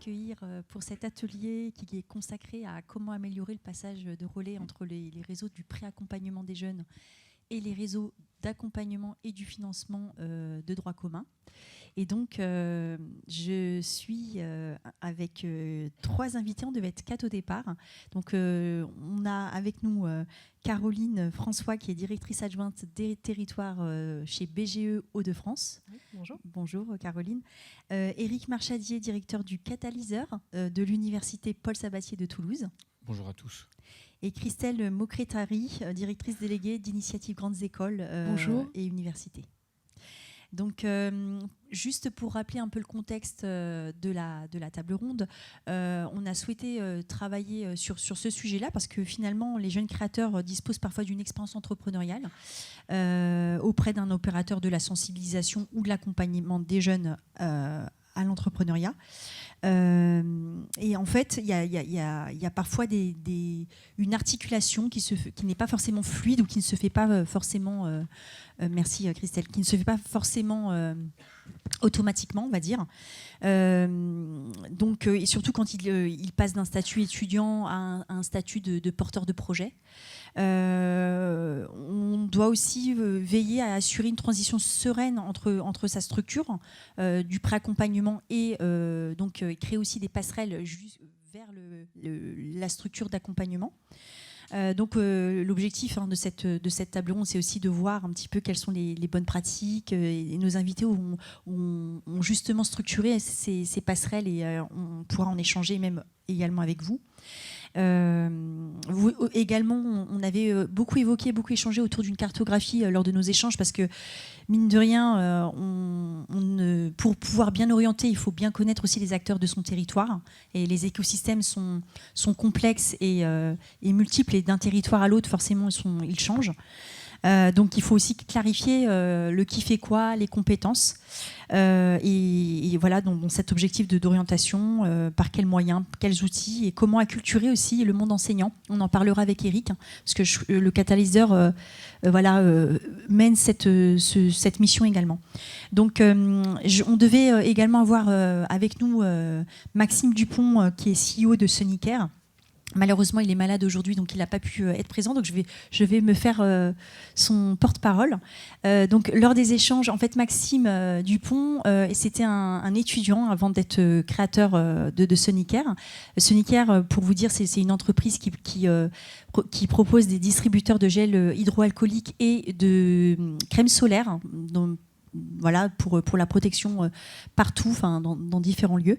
accueillir pour cet atelier qui est consacré à comment améliorer le passage de relais entre les réseaux du pré-accompagnement des jeunes et les réseaux d'accompagnement et du financement de droit commun. Et donc, je suis avec 3 invités, on devait être 4 au départ. Donc, on a avec nous Caroline François, qui est directrice adjointe des territoires chez BGE Hauts-de-France. Oui, bonjour. Bonjour Caroline. Éric Marchadier, directeur du Catalyseur de l'Université Paul Sabatier de Toulouse. Bonjour à tous. Et Christelle Mocretari, directrice déléguée d'Initiative Grandes Écoles et Universités. Donc, juste pour rappeler un peu le contexte de la table ronde, on a souhaité travailler sur ce sujet-là parce que finalement, les jeunes créateurs disposent parfois d'une expérience entrepreneuriale auprès d'un opérateur de la sensibilisation ou de l'accompagnement des jeunes à l'entrepreneuriat. Et en fait, il y a parfois une articulation qui n'est pas forcément fluide ou qui ne se fait pas forcément... merci Christelle, qui ne se fait pas forcément automatiquement, on va dire. Donc, et surtout quand il passe d'un statut étudiant à un statut de porteur de projet. On doit aussi veiller à assurer une transition sereine entre sa structure du pré-accompagnement et donc créer aussi des passerelles vers la structure d'accompagnement. Donc l'objectif de cette table ronde, c'est aussi de voir un petit peu quelles sont les bonnes pratiques. Et nos invités ont justement structuré ces passerelles et on pourra en échanger même également avec vous. Vous également, on avait beaucoup échangé autour d'une cartographie lors de nos échanges parce que mine de rien, pour pouvoir bien orienter, il faut bien connaître aussi les acteurs de son territoire et les écosystèmes sont complexes et multiples et d'un territoire à l'autre forcément ils changent. Donc il faut aussi clarifier le qui fait quoi, les compétences et voilà donc cet objectif d'orientation, par quels moyens, quels outils et comment acculturer aussi le monde enseignant. On en parlera avec Éric parce que le Catalyseur mène cette mission également. Donc on devait également avoir avec nous Maxime Dupont qui est CEO de Sonicare. Malheureusement, il est malade aujourd'hui, donc il n'a pas pu être présent. Donc je vais me faire son porte-parole. Donc lors des échanges, en fait, Maxime Dupont, c'était un étudiant avant d'être créateur de Sonicare. Sonicare, pour vous dire, c'est une entreprise qui propose des distributeurs de gel hydroalcoolique et de crème solaire. Voilà, pour la protection partout, dans différents lieux.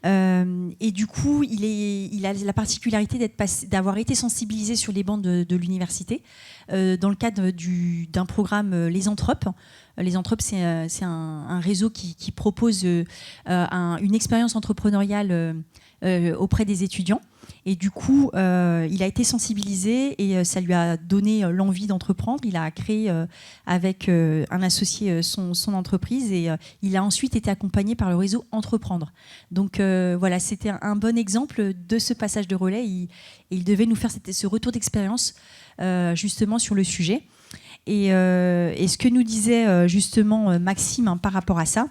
Et du coup, il a la particularité d'avoir été sensibilisé sur les bancs de l'université dans le cadre d'un programme Les Anthropes. Les Anthropes, c'est un réseau qui propose une expérience entrepreneuriale auprès des étudiants. Et du coup, il a été sensibilisé et ça lui a donné l'envie d'entreprendre. Il a créé avec un associé son entreprise et il a ensuite été accompagné par le réseau Entreprendre. Donc voilà, c'était un bon exemple de ce passage de relais. Il devait nous faire ce retour d'expérience justement sur le sujet. Et ce que nous disait justement Maxime par rapport à ça,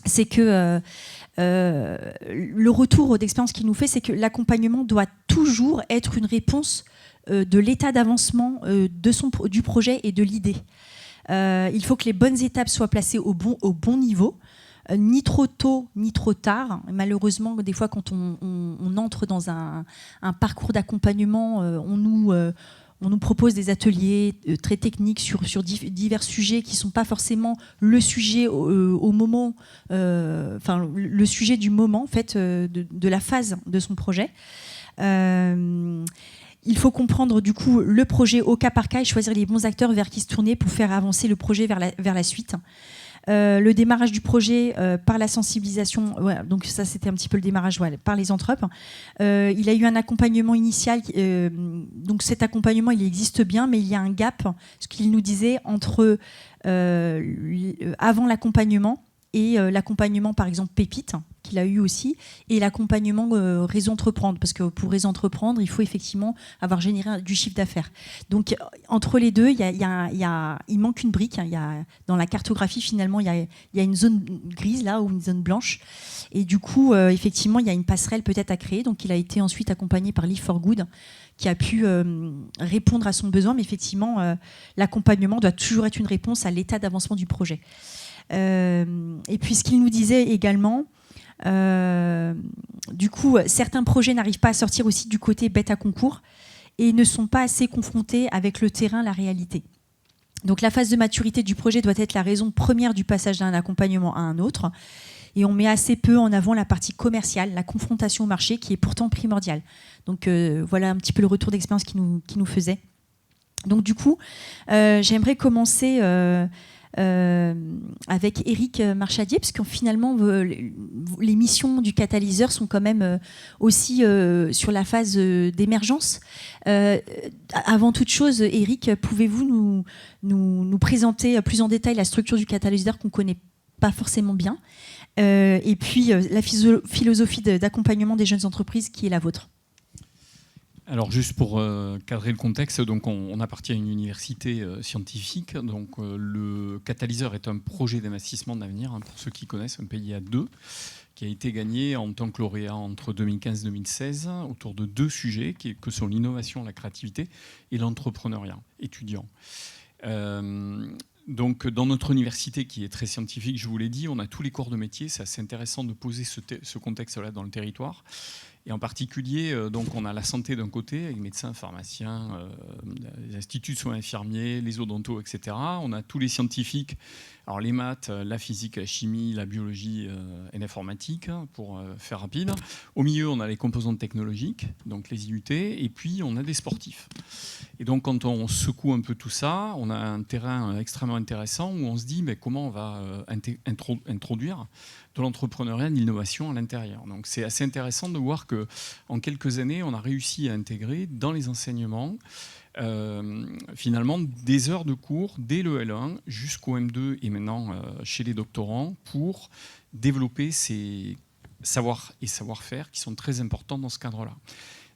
c'est que le retour d'expérience qu'il nous fait, c'est que l'accompagnement doit toujours être une réponse de l'état d'avancement du projet et de l'idée. Il faut que les bonnes étapes soient placées au bon niveau, ni trop tôt, ni trop tard. Malheureusement, des fois, quand on entre dans un parcours d'accompagnement, on nous propose des ateliers très techniques sur divers sujets qui ne sont pas forcément le sujet au moment, le sujet du moment en fait, de la phase de son projet. Il faut comprendre du coup le projet au cas par cas et choisir les bons acteurs vers qui se tourner pour faire avancer le projet vers la suite. Le démarrage du projet par la sensibilisation, ouais, donc ça c'était un petit peu le démarrage par les Anthropes. Il a eu un accompagnement initial, donc cet accompagnement il existe bien, mais il y a un gap, ce qu'il nous disait, entre avant l'accompagnement et l'accompagnement par exemple Pépite, qu'il a eu aussi, et l'accompagnement Réseau Entreprendre, parce que pour Réseau Entreprendre, il faut effectivement avoir généré du chiffre d'affaires. Donc entre les deux, il manque une brique. Hein, dans la cartographie, finalement, il y a une zone grise là, ou une zone blanche. Et du coup, effectivement, il y a une passerelle peut-être à créer. Donc il a été ensuite accompagné par Live for Good, qui a pu répondre à son besoin. Mais effectivement, l'accompagnement doit toujours être une réponse à l'état d'avancement du projet. Et puis ce qu'il nous disait également, du coup, certains projets n'arrivent pas à sortir aussi du côté bête à concours et ne sont pas assez confrontés avec le terrain, la réalité. Donc la phase de maturité du projet doit être la raison première du passage d'un accompagnement à un autre. Et on met assez peu en avant la partie commerciale, la confrontation au marché, qui est pourtant primordiale. Donc voilà un petit peu le retour d'expérience qu'il nous faisait. Donc du coup, j'aimerais commencer avec Éric Marchadier, parce que finalement, les missions du catalyseur sont quand même aussi sur la phase d'émergence. Avant toute chose, Éric, pouvez-vous nous présenter plus en détail la structure du catalyseur qu'on ne connaît pas forcément bien, et puis la philosophie d'accompagnement des jeunes entreprises qui est la vôtre? Alors juste pour cadrer le contexte, donc on appartient à une université scientifique. Donc le catalyseur est un projet d'investissement d'avenir, hein, pour ceux qui connaissent, un PIA2, qui a été gagné en tant que lauréat entre 2015 et 2016 autour de 2 sujets que sont l'innovation, la créativité et l'entrepreneuriat étudiant. Donc, dans notre université qui est très scientifique, je vous l'ai dit, on a tous les corps de métier. C'est assez intéressant de poser ce contexte-là dans le territoire. Et en particulier, donc, on a la santé d'un côté, avec médecins, pharmaciens, les instituts de soins infirmiers, les odontos, etc. On a tous les scientifiques, alors les maths, la physique, la chimie, la biologie et l'informatique, pour faire rapide. Au milieu, on a les composantes technologiques, donc les IUT, et puis on a des sportifs. Et donc, quand on secoue un peu tout ça, on a un terrain extrêmement intéressant où on se dit mais comment on va introduire de l'entrepreneuriat, de l'innovation à l'intérieur. Donc, c'est assez intéressant de voir qu'en quelques années, on a réussi à intégrer dans les enseignements finalement des heures de cours dès le L1 jusqu'au M2 et maintenant chez les doctorants pour développer ces savoirs et savoir-faire qui sont très importants dans ce cadre-là.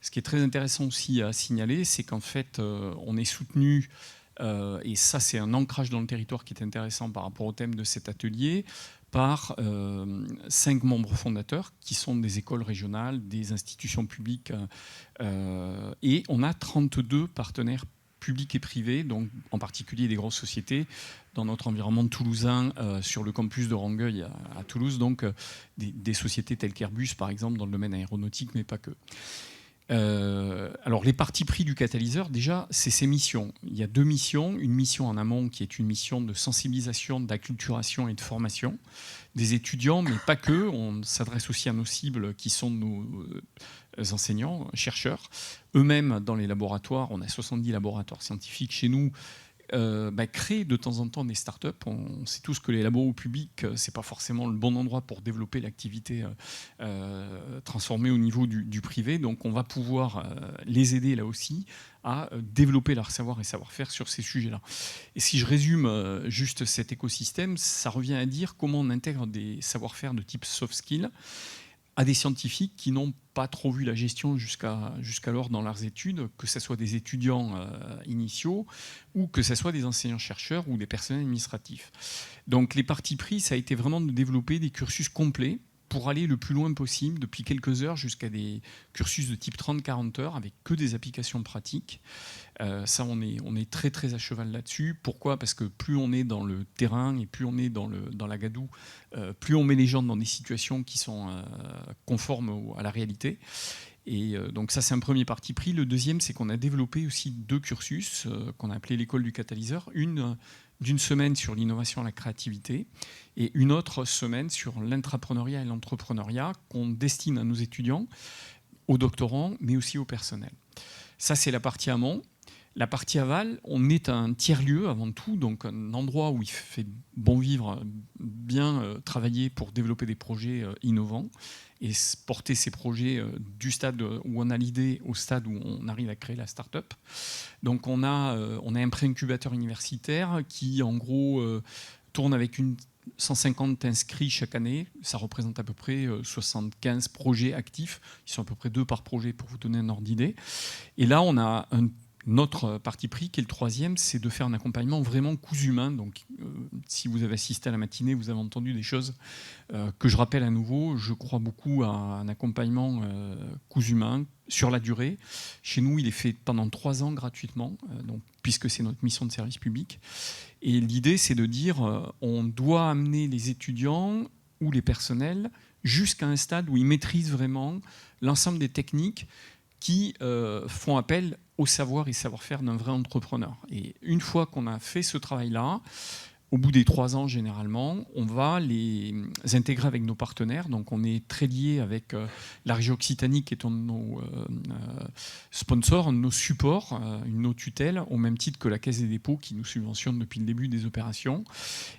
Ce qui est très intéressant aussi à signaler, c'est qu'en fait, on est soutenu, et ça c'est un ancrage dans le territoire qui est intéressant par rapport au thème de cet atelier, par 5 membres fondateurs qui sont des écoles régionales, des institutions publiques, et on a 32 partenaires publics et privés, donc en particulier des grosses sociétés, dans notre environnement toulousain, sur le campus de Rangueil à Toulouse, donc des sociétés telles qu'Airbus par exemple dans le domaine aéronautique, mais pas que. Alors les partis pris du catalyseur, déjà, c'est ses missions. Il y a 2 missions. Une mission en amont qui est une mission de sensibilisation, d'acculturation et de formation des étudiants, mais pas que. On s'adresse aussi à nos cibles qui sont nos enseignants, chercheurs. Eux-mêmes, dans les laboratoires, on a 70 laboratoires scientifiques chez nous, créer de temps en temps des startups. On sait tous que les labos publics, c'est pas forcément le bon endroit pour développer l'activité transformée au niveau du privé. Donc on va pouvoir les aider là aussi à développer leur savoir et savoir-faire sur ces sujets-là. Et si je résume juste cet écosystème, ça revient à dire comment on intègre des savoir-faire de type soft skills à des scientifiques qui n'ont pas trop vu la gestion jusqu'alors dans leurs études, que ce soit des étudiants initiaux ou que ce soit des enseignants-chercheurs ou des personnels administratifs. Donc les partis pris, ça a été vraiment de développer des cursus complets pour aller le plus loin possible, depuis quelques heures jusqu'à des cursus de type 30-40 heures, avec que des applications pratiques. Ça, on est très très à cheval là-dessus. Pourquoi ? Parce que plus on est dans le terrain et plus on est dans la gadoue, plus on met les gens dans des situations qui sont conformes à la réalité. Et donc ça, c'est un premier parti pris. Le deuxième, c'est qu'on a développé aussi 2 cursus qu'on a appelé l'école du catalyseur. Une d'une semaine sur l'innovation et la créativité et une autre semaine sur l'intrapreneuriat et l'entrepreneuriat qu'on destine à nos étudiants, aux doctorants, mais aussi au personnel. Ça, c'est la partie amont. La partie aval, on est un tiers-lieu avant tout, donc un endroit où il fait bon vivre, bien travailler pour développer des projets innovants et porter ces projets du stade où on a l'idée au stade où on arrive à créer la start-up. Donc on a un pré-incubateur universitaire qui, en gros, tourne avec une 150 inscrits chaque année. Ça représente à peu près 75 projets actifs. Ils sont à peu près 2 par projet pour vous donner un ordre d'idée. Et là, on a notre parti pris, qui est le 3e, c'est de faire un accompagnement vraiment cousu main. Donc, si vous avez assisté à la matinée, vous avez entendu des choses que je rappelle à nouveau. Je crois beaucoup à un accompagnement cousu main sur la durée. Chez nous, il est fait pendant 3 ans gratuitement, donc, puisque c'est notre mission de service public. Et l'idée, c'est de dire on doit amener les étudiants ou les personnels jusqu'à un stade où ils maîtrisent vraiment l'ensemble des techniques qui font appel au savoir et savoir-faire d'un vrai entrepreneur. Et une fois qu'on a fait ce travail-là, au bout des 3 ans, généralement, on va les intégrer avec nos partenaires. Donc, on est très lié avec la région Occitanie, qui est un de nos sponsors, un de nos supports, une de nos tutelles, au même titre que la Caisse des dépôts, qui nous subventionne depuis le début des opérations.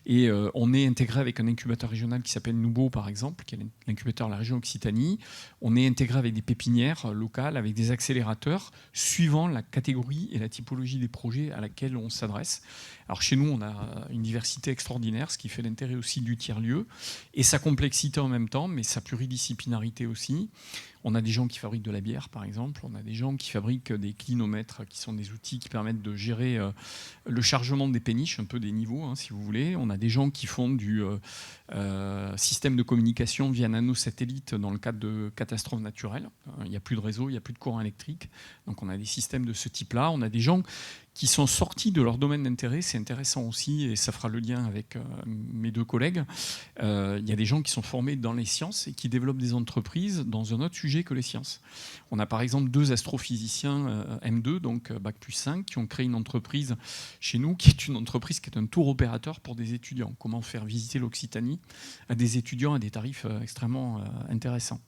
Et on est intégré avec un incubateur régional qui s'appelle Nouveau, par exemple, qui est l'incubateur de la région Occitanie. On est intégré avec des pépinières locales, avec des accélérateurs, suivant la catégorie et la typologie des projets à laquelle on s'adresse. Alors chez nous, on a une diversité extraordinaire, ce qui fait l'intérêt aussi du tiers-lieu, et sa complexité en même temps, mais sa pluridisciplinarité aussi. On a des gens qui fabriquent de la bière, par exemple. On a des gens qui fabriquent des clinomètres, qui sont des outils qui permettent de gérer le chargement des péniches, un peu des niveaux, hein, si vous voulez. On a des gens qui font du système de communication via nanosatellite dans le cadre de catastrophes naturelles. Il n'y a plus de réseau, il n'y a plus de courant électrique. Donc on a des systèmes de ce type-là. On a des gens qui sont sortis de leur domaine d'intérêt. C'est intéressant aussi, et ça fera le lien avec mes 2 collègues. Il y a des gens qui sont formés dans les sciences et qui développent des entreprises dans un autre sujet que les sciences. On a par exemple 2 astrophysiciens M2, donc Bac+5, qui ont créé une entreprise chez nous, qui est une entreprise qui est un tour opérateur pour des étudiants. Comment faire visiter l'Occitanie à des étudiants à des tarifs extrêmement intéressants.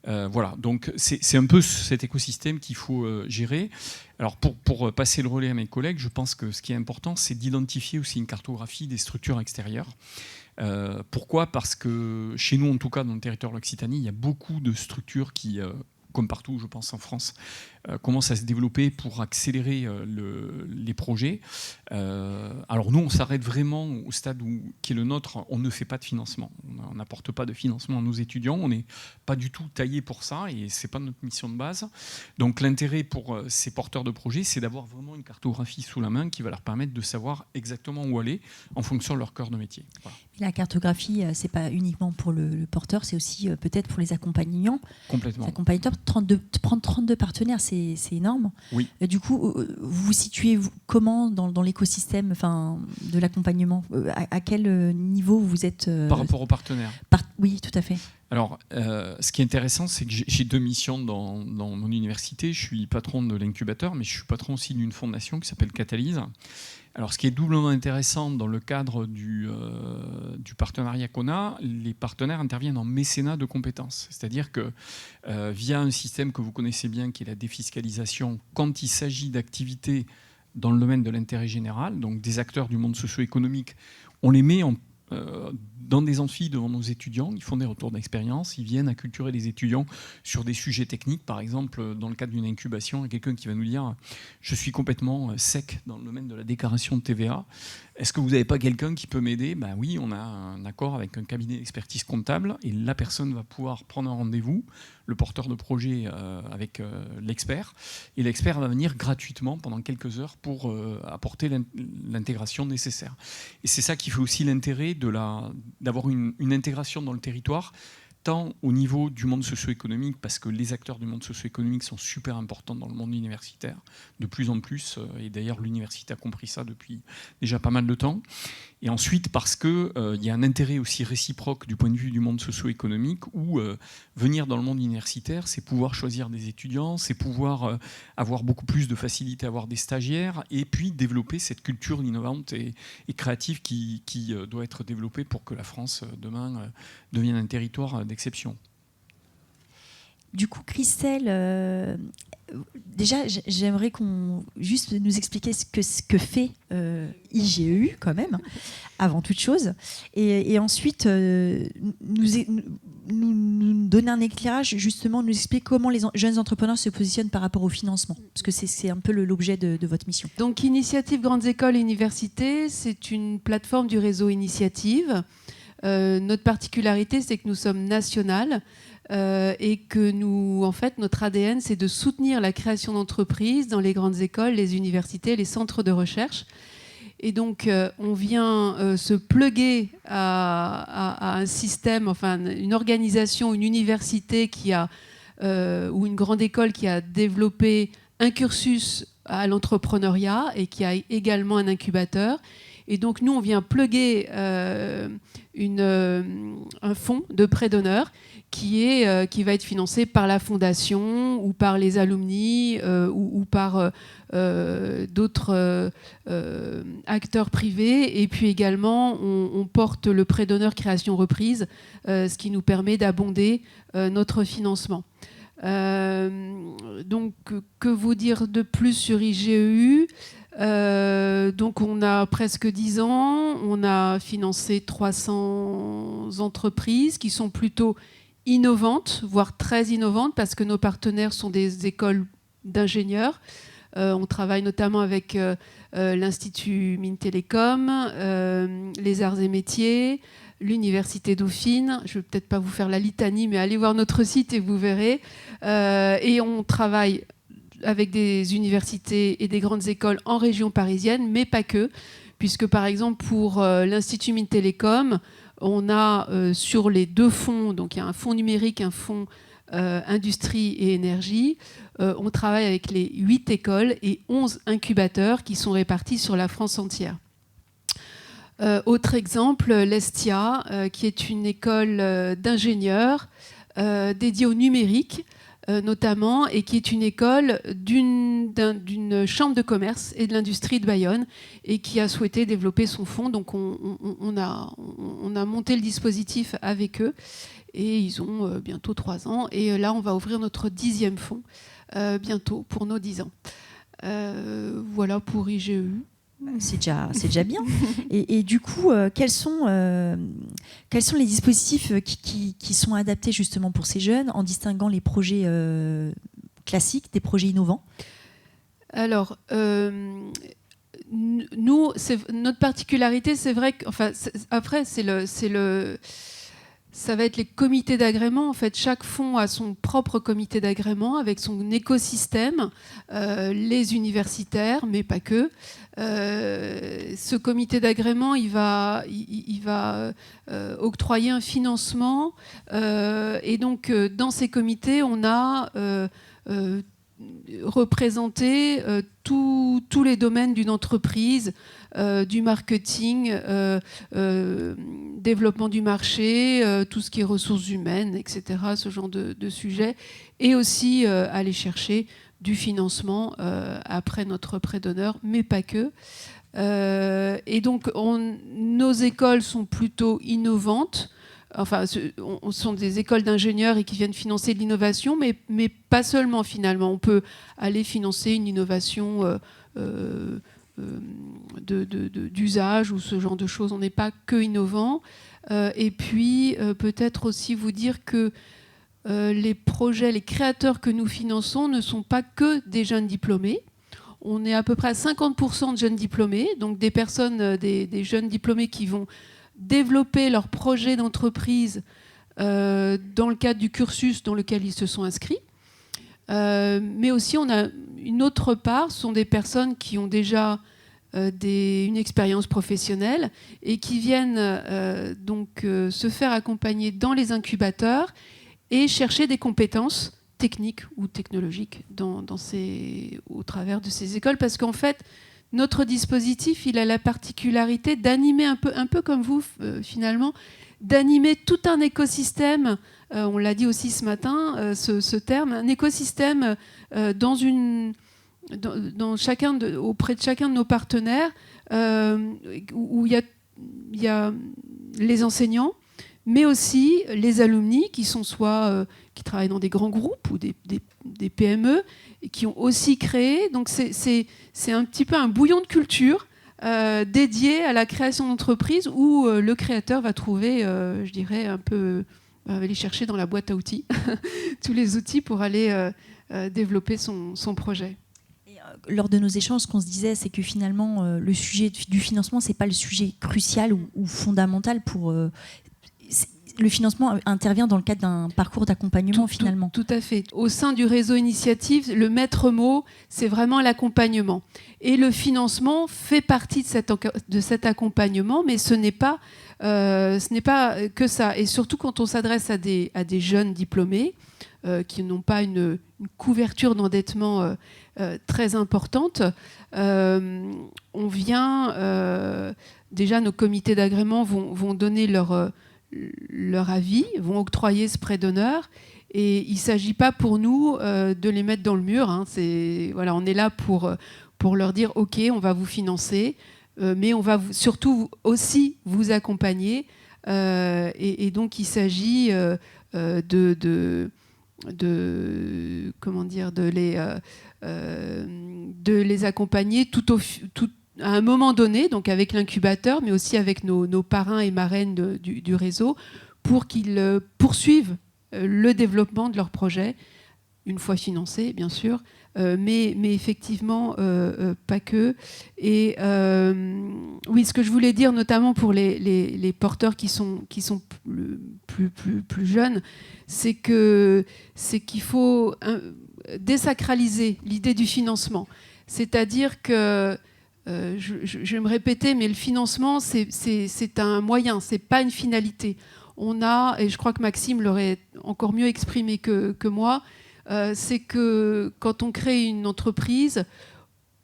Voilà, donc c'est un peu cet écosystème qu'il faut gérer. Alors pour passer le relais à mes collègues, je pense que ce qui est important, c'est d'identifier aussi une cartographie des structures extérieures. Pourquoi ? Parce que chez nous, en tout cas dans le territoire de l'Occitanie, il y a beaucoup de structures qui, comme partout, je pense en France, commencent à se développer pour accélérer les projets. Alors nous, on s'arrête vraiment au stade qui est le nôtre. On ne fait pas de financement. On n'apporte pas de financement à nos étudiants. On n'est pas du tout taillé pour ça et ce n'est pas notre mission de base. Donc l'intérêt pour ces porteurs de projets, c'est d'avoir vraiment une cartographie sous la main qui va leur permettre de savoir exactement où aller en fonction de leur cœur de métier. Voilà. La cartographie, ce n'est pas uniquement pour le porteur, c'est aussi peut-être pour les accompagnants. Complètement. Les accompagnateurs, prendre 32 partenaires, c'est énorme. Oui. Du coup, vous vous situez comment dans l'écosystème de l'accompagnement ? À quel niveau vous êtes Par rapport aux partenaires. Oui, tout à fait. Alors, ce qui est intéressant, c'est que j'ai 2 missions dans mon université. Je suis patron de l'incubateur, mais je suis patron aussi d'une fondation qui s'appelle Catalyse. Alors, ce qui est doublement intéressant dans le cadre du partenariat qu'on a, les partenaires interviennent en mécénat de compétences. C'est-à-dire que via un système que vous connaissez bien, qui est la défiscalisation, quand il s'agit d'activités dans le domaine de l'intérêt général, donc des acteurs du monde socio-économique, on les met dans des amphis devant nos étudiants, ils font des retours d'expérience, ils viennent acculturer les étudiants sur des sujets techniques. Par exemple, dans le cadre d'une incubation, il y a quelqu'un qui va nous dire « Je suis complètement sec dans le domaine de la déclaration de TVA. Est-ce que vous n'avez pas quelqu'un qui peut m'aider ?» Ben oui, on a un accord avec un cabinet d'expertise comptable et la personne va pouvoir prendre un rendez-vous, le porteur de projet avec l'expert, et l'expert va venir gratuitement pendant quelques heures pour apporter l'intégration nécessaire. Et c'est ça qui fait aussi l'intérêt d'avoir une intégration dans le territoire, tant au niveau du monde socio-économique, parce que les acteurs du monde socio-économique sont super importants dans le monde universitaire, de plus en plus, et d'ailleurs l'université a compris ça depuis déjà pas mal de temps. Et ensuite parce qu'il y a un intérêt aussi réciproque du point de vue du monde socio-économique, où venir dans le monde universitaire, c'est pouvoir choisir des étudiants, c'est pouvoir avoir beaucoup plus de facilité à avoir des stagiaires, et puis développer cette culture innovante et créative qui doit être développée pour que la France, demain, devienne un territoire d'exception. Du coup, Christelle, déjà, j'aimerais qu'on juste nous expliquer ce que fait IGEU quand même, avant toute chose, et ensuite nous nous donner un éclairage, justement, nous expliquer comment les jeunes entrepreneurs se positionnent par rapport au financement, parce que c'est un peu l'objet de votre mission. Donc, Initiative Grandes Écoles et Universités, c'est une plateforme du réseau Initiative. Notre particularité, c'est que nous sommes nationales et que nous, en fait, notre ADN, c'est de soutenir la création d'entreprises dans les grandes écoles, les universités, les centres de recherche. Et donc, on vient se pluguer à un système, enfin, une organisation, une université ou une grande école qui a développé un cursus à l'entrepreneuriat et qui a également un incubateur. Et donc, nous, on vient pluguer un fonds de prêt d'honneur qui va être financé par la fondation ou par les alumni ou par d'autres acteurs privés. Et puis également, on porte le prêt d'honneur création reprise, ce qui nous permet d'abonder notre financement. Donc, que vous dire de plus sur IGEU ? Donc on a presque 10 ans, on a financé 300 entreprises qui sont plutôt innovantes, voire très innovantes, parce que nos partenaires sont des écoles d'ingénieurs. On travaille notamment avec l'Institut Mines Télécom, les Arts et Métiers, l'Université Dauphine. Je ne vais peut-être pas vous faire la litanie, mais allez voir notre site et vous verrez. Et on travaille avec des universités et des grandes écoles en région parisienne, mais pas que, puisque par exemple pour l'Institut Mines Télécom, on a sur les 2 fonds, donc il y a un fonds numérique, un fonds industrie et énergie, on travaille avec les 8 écoles et 11 incubateurs qui sont répartis sur la France entière. Autre exemple, l'Estia, qui est une école d'ingénieurs dédiée au numérique, notamment, et qui est une école d'une chambre de commerce et de l'industrie de Bayonne et qui a souhaité développer son fonds. Donc on a monté le dispositif avec eux et ils ont bientôt 3 ans. Et là, on va ouvrir notre 10e fonds bientôt pour nos 10 ans. Voilà pour IGEU. C'est déjà bien. Et du coup, quels sont les dispositifs qui sont adaptés justement pour ces jeunes, en distinguant les projets classiques des projets innovants ? Alors, nous, notre particularité, c'est vrai que, enfin, après, ça va être les comités d'agrément. En fait, chaque fonds a son propre comité d'agrément avec son écosystème, les universitaires, mais pas que. Ce comité d'agrément, il va octroyer un financement. Et donc, dans ces comités, on a représenté tous les domaines d'une entreprise, du marketing, développement du marché, tout ce qui est ressources humaines, etc., ce genre de sujets, et aussi aller chercher du financement après notre prêt d'honneur, mais pas que. Et donc, nos écoles sont plutôt innovantes. Enfin, ce sont des écoles d'ingénieurs et qui viennent financer de l'innovation, mais pas seulement finalement. On peut aller financer une innovation d'usage ou ce genre de choses. On n'est pas que innovant. Et puis, peut-être aussi vous dire que les projets, les créateurs que nous finançons ne sont pas que des jeunes diplômés. On est à peu près à 50% de jeunes diplômés, donc des personnes, des jeunes diplômés qui vont développer leur projet d'entreprise dans le cadre du cursus dans lequel ils se sont inscrits. Mais aussi, on a une autre part, ce sont des personnes qui ont déjà une expérience professionnelle et qui viennent se faire accompagner dans les incubateurs et chercher des compétences techniques ou technologiques au travers de ces écoles. Parce qu'en fait, notre dispositif, il a la particularité d'animer un peu comme vous, finalement, d'animer tout un écosystème, on l'a dit aussi ce matin, ce terme, un écosystème auprès de chacun de nos partenaires, où il y a les enseignants, mais aussi les alumni qui sont qui travaillent dans des grands groupes ou des PME et qui ont aussi créé. Donc c'est un petit peu un bouillon de culture dédié à la création d'entreprise où le créateur va trouver, je dirais, un peu aller chercher dans la boîte à outils tous les outils pour aller développer son projet. Lors de nos échanges, ce qu'on se disait, c'est que finalement, le sujet du financement, c'est pas le sujet crucial ou fondamental pour... le financement intervient dans le cadre d'un parcours d'accompagnement, finalement. Tout à fait. Au sein du réseau Initiative, le maître mot, c'est vraiment l'accompagnement. Et le financement fait partie de cet accompagnement, mais ce n'est pas que ça. Et surtout quand on s'adresse à des jeunes diplômés qui n'ont pas une couverture d'endettement très importante, on vient... déjà, nos comités d'agrément vont donner leur avis, vont octroyer ce prêt d'honneur. Et il ne s'agit pas pour nous de les mettre dans le mur. Hein. Voilà, on est là pour leur dire « Ok, on va vous financer, mais on va surtout aussi vous accompagner. » Et donc, il s'agit de les accompagner tout à un moment donné, donc avec l'incubateur, mais aussi avec nos parrains et marraines du réseau, pour qu'ils poursuivent le développement de leur projet, une fois financé, bien sûr, mais effectivement, pas que. Et oui, ce que je voulais dire, notamment pour les porteurs qui sont plus jeunes, c'est qu'il faut désacraliser l'idée du financement. C'est-à-dire que je vais me répéter, mais le financement, c'est un moyen, c'est pas une finalité. On a, et je crois que Maxime l'aurait encore mieux exprimé que moi, c'est que quand on crée une entreprise,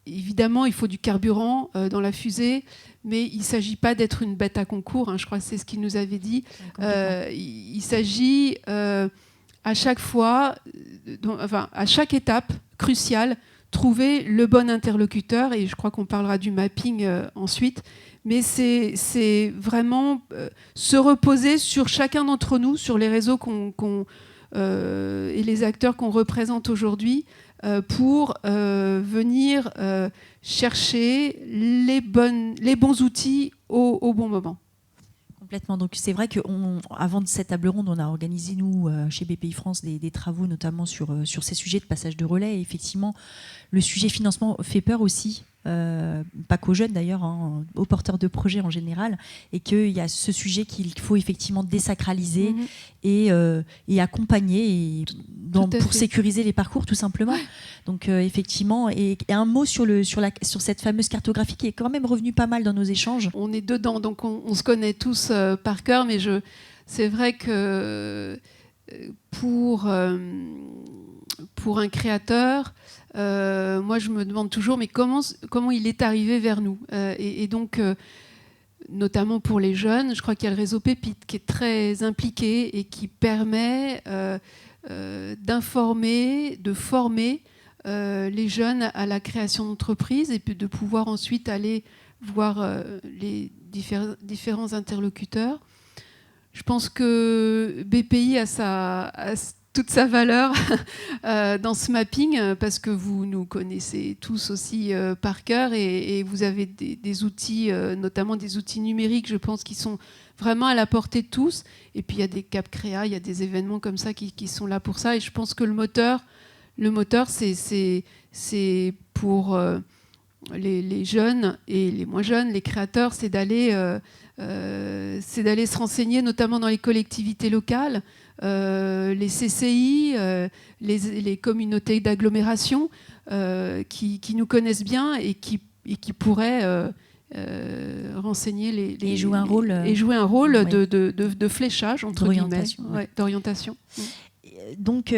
évidemment, il faut du carburant dans la fusée, mais il ne s'agit pas d'être une bête à concours, hein, je crois que c'est ce qu'il nous avait dit. Il s'agit à chaque fois, à chaque étape cruciale, trouver le bon interlocuteur, et je crois qu'on parlera du mapping ensuite, mais c'est vraiment se reposer sur chacun d'entre nous, sur les réseaux et les acteurs qu'on représente aujourd'hui, pour venir chercher les bons outils au bon moment. Complètement. Donc c'est vrai qu'avant de cette table ronde, on a organisé, nous, chez BPI France, des travaux notamment sur ces sujets de passage de relais. Et effectivement, le sujet financement fait peur aussi, pas qu'aux jeunes d'ailleurs, hein, aux porteurs de projets en général, et qu'il y a ce sujet qu'il faut effectivement désacraliser et accompagner pour sécuriser les parcours, tout simplement. Ouais. Donc effectivement, et un mot sur cette fameuse cartographie qui est quand même revenue pas mal dans nos échanges. On est dedans, donc on se connaît tous par cœur, mais c'est vrai que pour un créateur, moi je me demande toujours, mais comment il est arrivé vers nous, et donc notamment pour les jeunes, je crois qu'il y a le réseau Pépite qui est très impliqué et qui permet d'informer, de former les jeunes à la création d'entreprises, et puis de pouvoir ensuite aller voir les différents interlocuteurs. Je pense que BPI a toute sa valeur dans ce mapping, parce que vous nous connaissez tous aussi par cœur, et vous avez des outils, notamment des outils numériques, je pense, qui sont vraiment à la portée de tous. Et puis il y a des Cap Créa, il y a des événements comme ça qui sont là pour ça. Et je pense que le moteur, c'est pour les jeunes et les moins jeunes, les créateurs, c'est d'aller se renseigner, notamment dans les collectivités locales, les CCI, les communautés d'agglomération qui nous connaissent bien et qui pourraient renseigner et jouer un rôle, ouais, de fléchage, entre guillemets, d'orientation. Donc,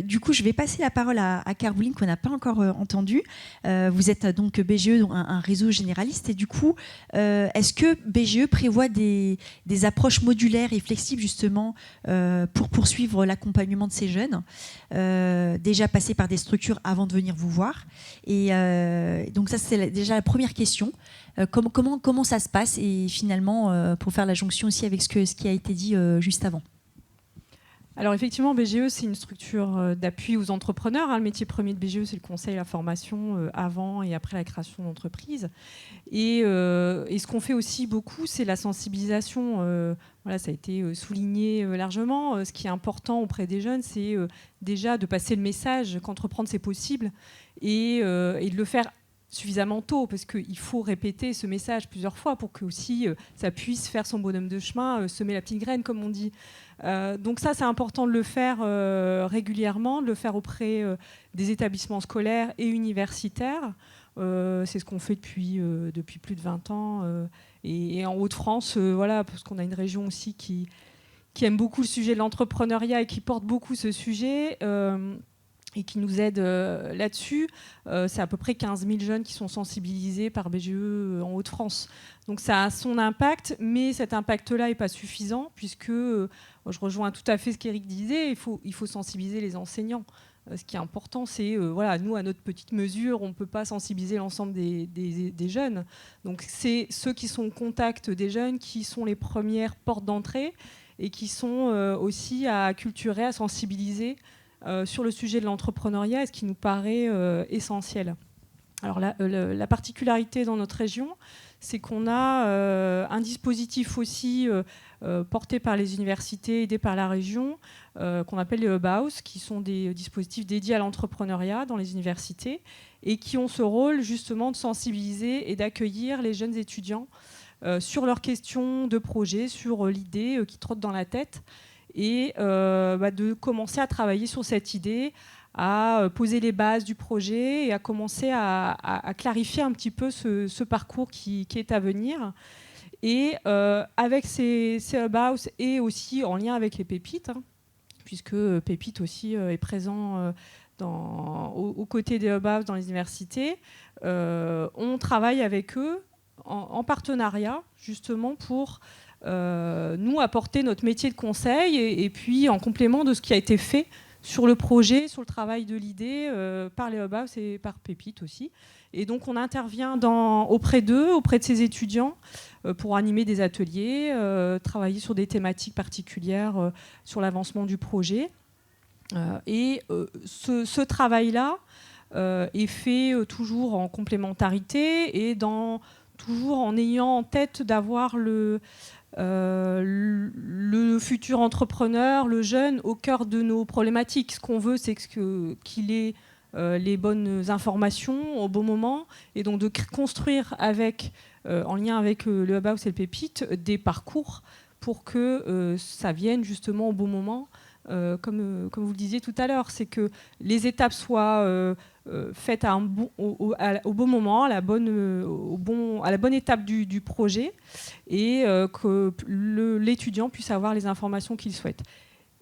du coup, je vais passer la parole à Caroline, qu'on n'a pas encore entendue. Vous êtes donc BGE, donc un réseau généraliste. Et du coup, est-ce que BGE prévoit des approches modulaires et flexibles, justement, pour poursuivre l'accompagnement de ces jeunes, déjà passés par des structures avant de venir vous voir? Et donc, ça, c'est déjà la première question. Comment ça se passe? Et finalement, pour faire la jonction aussi avec ce qui a été dit juste avant. Alors effectivement, BGE, c'est une structure d'appui aux entrepreneurs. Le métier premier de BGE, c'est le conseil et la formation avant et après la création d'entreprise. Et ce qu'on fait aussi beaucoup, c'est la sensibilisation. Voilà, ça a été souligné largement. Ce qui est important auprès des jeunes, c'est déjà de passer le message qu'entreprendre, c'est possible et de le faire suffisamment tôt, parce qu'il faut répéter ce message plusieurs fois pour que aussi ça puisse faire son bonhomme de chemin, semer la petite graine, comme on dit. Donc ça, c'est important de le faire régulièrement, de le faire auprès des établissements scolaires et universitaires. C'est ce qu'on fait depuis plus de 20 ans. Et en Hauts-de-France, voilà, parce qu'on a une région aussi qui aime beaucoup le sujet de l'entrepreneuriat et qui porte beaucoup ce sujet. Et qui nous aide là-dessus. C'est à peu près 15 000 jeunes qui sont sensibilisés par BGE en Hauts-de-France. Donc ça a son impact, mais cet impact-là n'est pas suffisant, puisque je rejoins tout à fait ce qu'Éric disait, il faut sensibiliser les enseignants. Ce qui est important, c'est, voilà, nous, à notre petite mesure, on ne peut pas sensibiliser l'ensemble des jeunes. Donc c'est ceux qui sont au contact des jeunes qui sont les premières portes d'entrée et qui sont aussi à acculturer, à sensibiliser sur le sujet de l'entrepreneuriat, et ce qui nous paraît essentiel. Alors la particularité dans notre région, c'est qu'on a un dispositif aussi porté par les universités, aidé par la région, qu'on appelle les Hub House, qui sont des dispositifs dédiés à l'entrepreneuriat dans les universités et qui ont ce rôle justement de sensibiliser et d'accueillir les jeunes étudiants sur leurs questions de projet, sur l'idée qui trotte dans la tête, et de commencer à travailler sur cette idée, à poser les bases du projet et à commencer à clarifier un petit peu ce parcours qui est à venir. Et avec ces Hub House et aussi en lien avec les pépites, puisque Pépite aussi est présent aux côtés des Hub House dans les universités, on travaille avec eux en partenariat justement pour nous apporter notre métier de conseil et puis en complément de ce qui a été fait sur le projet, sur le travail de l'idée par les Hub House et par Pépite aussi. Et donc on intervient auprès d'eux, auprès de ces étudiants pour animer des ateliers, travailler sur des thématiques particulières sur l'avancement du projet. Et ce travail-là est fait toujours en complémentarité et toujours en ayant en tête d'avoir le futur entrepreneur, le jeune, au cœur de nos problématiques. Ce qu'on veut, c'est qu'il ait les bonnes informations au bon moment, et donc de construire en lien avec le Hub House et le Pépite, des parcours pour que ça vienne justement au bon moment. Comme vous le disiez tout à l'heure, c'est que les étapes soient faites au bon moment, à la bonne étape du projet, et que l'étudiant puisse avoir les informations qu'il souhaite.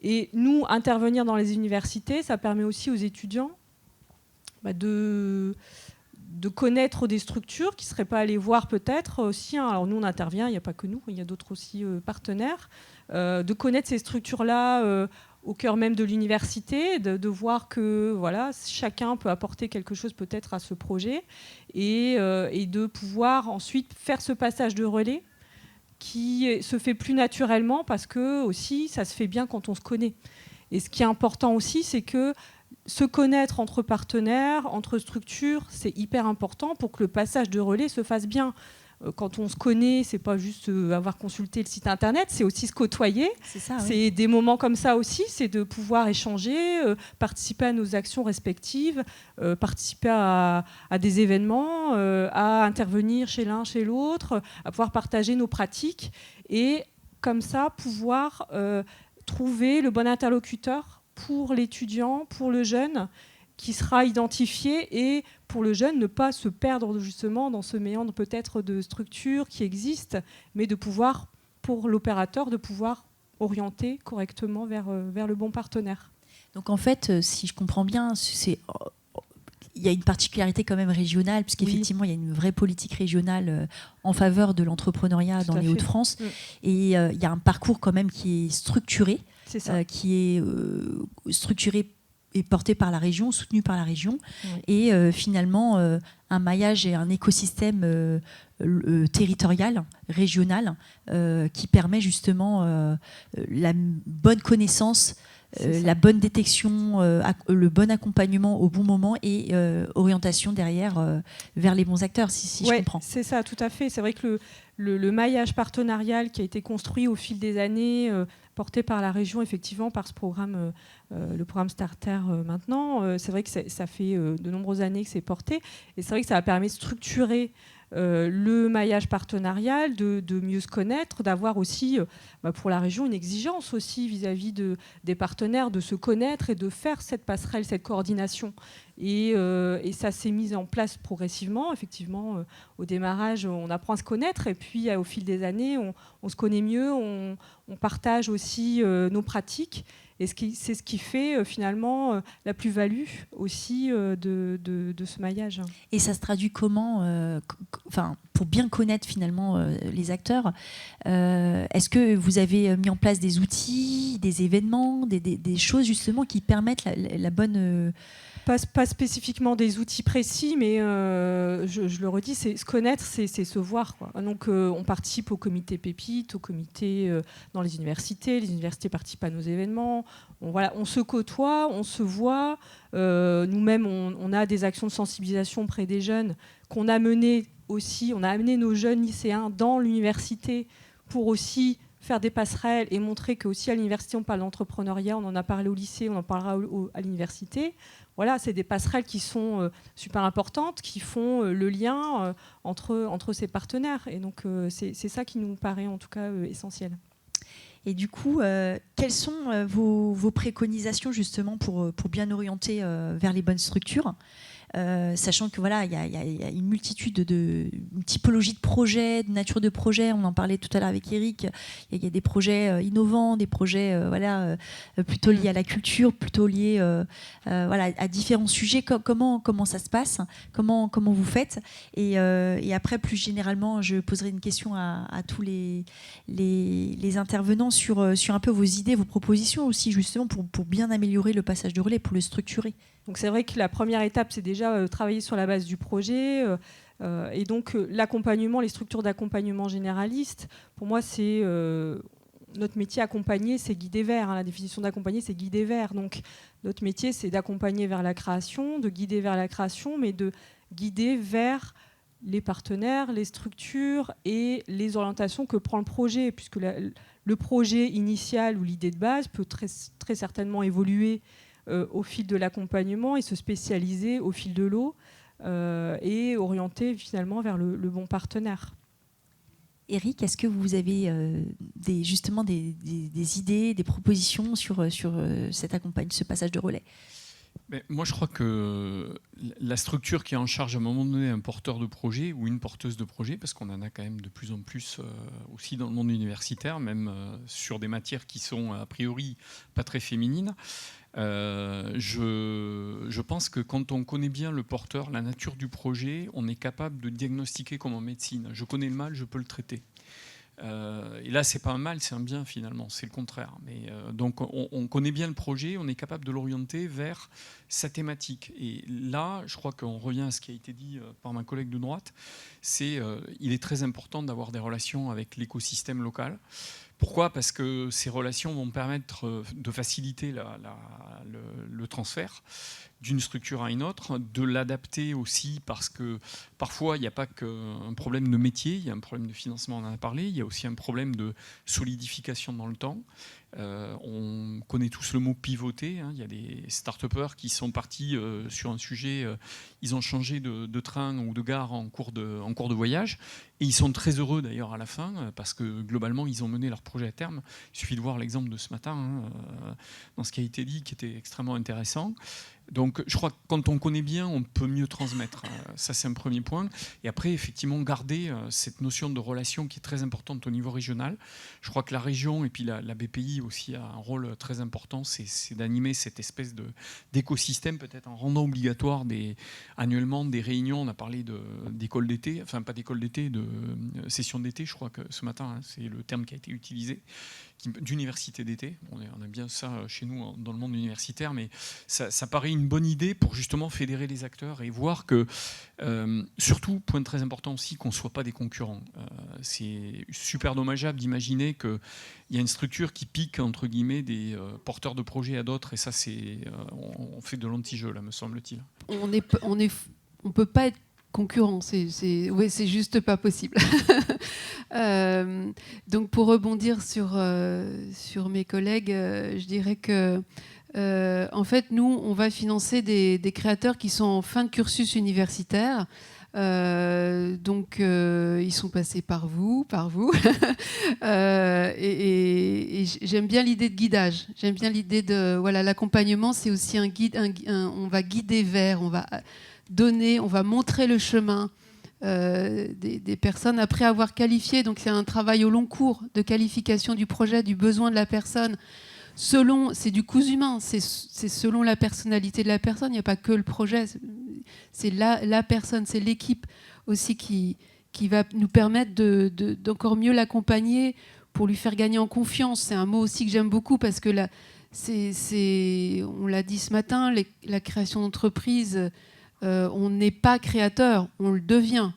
Et nous, intervenir dans les universités, ça permet aussi aux étudiants de connaître des structures qu'ils ne seraient pas allés voir peut-être aussi. Alors nous, on intervient, il n'y a pas que nous, il y a d'autres aussi partenaires. De connaître ces structures-là au cœur même de l'université, de voir que voilà, chacun peut apporter quelque chose peut-être à ce projet, et de pouvoir ensuite faire ce passage de relais qui se fait plus naturellement, parce que aussi ça se fait bien quand on se connaît. Et ce qui est important aussi, c'est que se connaître entre partenaires, entre structures, c'est hyper important pour que le passage de relais se fasse bien. Quand on se connaît, c'est pas juste avoir consulté le site internet, c'est aussi se côtoyer. C'est ça, c'est oui. des moments comme ça aussi, c'est de pouvoir échanger, participer à nos actions respectives, participer à des événements, à intervenir chez l'un, chez l'autre, à pouvoir partager nos pratiques, et comme ça pouvoir trouver le bon interlocuteur pour l'étudiant, pour le jeune, qui sera identifié, et pour le jeune, ne pas se perdre justement dans ce méandre peut-être de structures qui existent, mais de pouvoir, pour l'opérateur, de pouvoir orienter correctement vers le bon partenaire. Donc en fait, si je comprends bien, il y a une particularité quand même régionale, puisqu'effectivement, il y a une vraie politique régionale en faveur de l'entrepreneuriat dans les Hauts-de-France. Et il y a un parcours quand même qui est structuré, qui est structuré et porté par la région, soutenu par la région, et finalement un maillage et un écosystème territorial, régional, qui permet justement la bonne connaissance la bonne détection, le bon accompagnement au bon moment et orientation derrière vers les bons acteurs, si je comprends. C'est ça, tout à fait. C'est vrai que le maillage partenarial qui a été construit au fil des années, porté par la région, effectivement, par ce programme, le programme Starter maintenant, c'est vrai que ça fait de nombreuses années que c'est porté. Et c'est vrai que ça a permis de structurer le maillage partenarial, de mieux se connaître, d'avoir aussi pour la région une exigence aussi vis-à-vis des partenaires, de se connaître et de faire cette passerelle, cette coordination. Et ça s'est mis en place progressivement. Effectivement, au démarrage, on apprend à se connaître et puis au fil des années, on se connaît mieux, on partage aussi nos pratiques. Et c'est ce qui fait finalement la plus-value aussi de ce maillage. Et ça se traduit comment pour bien connaître finalement les acteurs, est-ce que vous avez mis en place des outils, des événements, des choses justement qui permettent la bonne... Pas spécifiquement des outils précis, mais je le redis, c'est se connaître, c'est se voir, quoi. Donc on participe au comité Pépite, au comité dans les universités participent à nos événements. On se côtoie, on se voit. Nous-mêmes, on a des actions de sensibilisation auprès des jeunes qu'on a menées aussi. On a amené nos jeunes lycéens dans l'université pour aussi faire des passerelles et montrer qu'aussi à l'université, on parle d'entrepreneuriat, on en a parlé au lycée, on en parlera à l'université. Voilà, c'est des passerelles qui sont super importantes, qui font le lien entre ces partenaires. Et donc, c'est ça qui nous paraît en tout cas essentiel. Et du coup, quelles sont vos préconisations justement pour bien orienter vers les bonnes structures, sachant que voilà, il y a une multitude une typologie de projets, de nature de projets. On en parlait tout à l'heure avec Eric. Il y a des projets innovants, des projets plutôt liés à la culture, plutôt liés à différents sujets. Comment ça se passe, comment vous faites, et après plus généralement, je poserai une question à tous les intervenants sur un peu vos idées, vos propositions aussi justement pour bien améliorer le passage de relais, pour le structurer. Donc c'est vrai que la première étape, c'est déjà travailler sur la base du projet. Et donc l'accompagnement, les structures d'accompagnement généralistes, pour moi, c'est notre métier accompagner, c'est guider vers. La définition d'accompagner, c'est guider vers. Donc notre métier, c'est d'accompagner vers la création, de guider vers la création, mais de guider vers les partenaires, les structures et les orientations que prend le projet, puisque le projet initial ou l'idée de base peut très, très certainement évoluer au fil de l'accompagnement et se spécialiser au fil de l'eau et orienter finalement vers le bon partenaire. Eric, est-ce que vous avez justement des idées, des propositions sur ce passage de relais ? Mais moi, je crois que la structure qui est en charge à un moment donné un porteur de projet ou une porteuse de projet, parce qu'on en a quand même de plus en plus aussi dans le monde universitaire, même sur des matières qui sont a priori pas très féminines, je pense que quand on connaît bien le porteur, la nature du projet, on est capable de diagnostiquer comme en médecine. Je connais le mal, je peux le traiter. Et là, c'est pas un mal, c'est un bien finalement, c'est le contraire. Mais donc, on connaît bien le projet, on est capable de l'orienter vers sa thématique. Et là, je crois qu'on revient à ce qui a été dit par ma collègue de droite. Il est très important d'avoir des relations avec l'écosystème local. Pourquoi ? Parce que ces relations vont permettre de faciliter le transfert d'une structure à une autre, de l'adapter aussi, parce que parfois il n'y a pas qu'un problème de métier, il y a un problème de financement, on en a parlé, il y a aussi un problème de solidification dans le temps. On connaît tous le mot pivoter, hein. Il y a des start-upers qui sont partis sur un sujet, ils ont changé de train ou de gare en cours de voyage, et ils sont très heureux d'ailleurs à la fin, parce que globalement ils ont mené leur projet à terme. Il suffit de voir l'exemple de ce matin, dans ce qui a été dit, qui était extrêmement intéressant. Donc je crois que quand on connaît bien, on peut mieux transmettre. Ça, c'est un premier point. Et après, effectivement, garder cette notion de relation qui est très importante au niveau régional. Je crois que la région et puis la BPI aussi a un rôle très important, c'est d'animer cette espèce d'écosystème, peut-être en rendant obligatoire annuellement des réunions. On a parlé d'école d'été, enfin pas d'école d'été, de session d'été, je crois que ce matin, hein, c'est le terme qui a été utilisé, d'université d'été. On a bien ça chez nous dans le monde universitaire, mais ça paraît une bonne idée pour justement fédérer les acteurs et voir que, surtout, point très important aussi, qu'on ne soit pas des concurrents. C'est super dommageable d'imaginer qu'il y a une structure qui pique, entre guillemets, des porteurs de projets à d'autres, et ça, on fait de l'anti-jeu, là, me semble-t-il. On peut pas être concurrent, c'est juste pas possible. Donc pour rebondir sur mes collègues, je dirais que en fait nous on va financer des créateurs qui sont en fin de cursus universitaire. Donc ils sont passés par vous. Et j'aime bien l'idée de guidage. J'aime bien l'idée de l'accompagnement, c'est aussi un guide. On va guider vers, on va donner, on va montrer le chemin des personnes après avoir qualifié. Donc c'est un travail au long cours de qualification du projet, du besoin de la personne. C'est du cousu humain, c'est selon la personnalité de la personne. Il n'y a pas que le projet, c'est la personne, c'est l'équipe aussi qui va nous permettre d'encore mieux l'accompagner pour lui faire gagner en confiance. C'est un mot aussi que j'aime beaucoup parce que on l'a dit ce matin, la création d'entreprise, on n'est pas créateur, on le devient.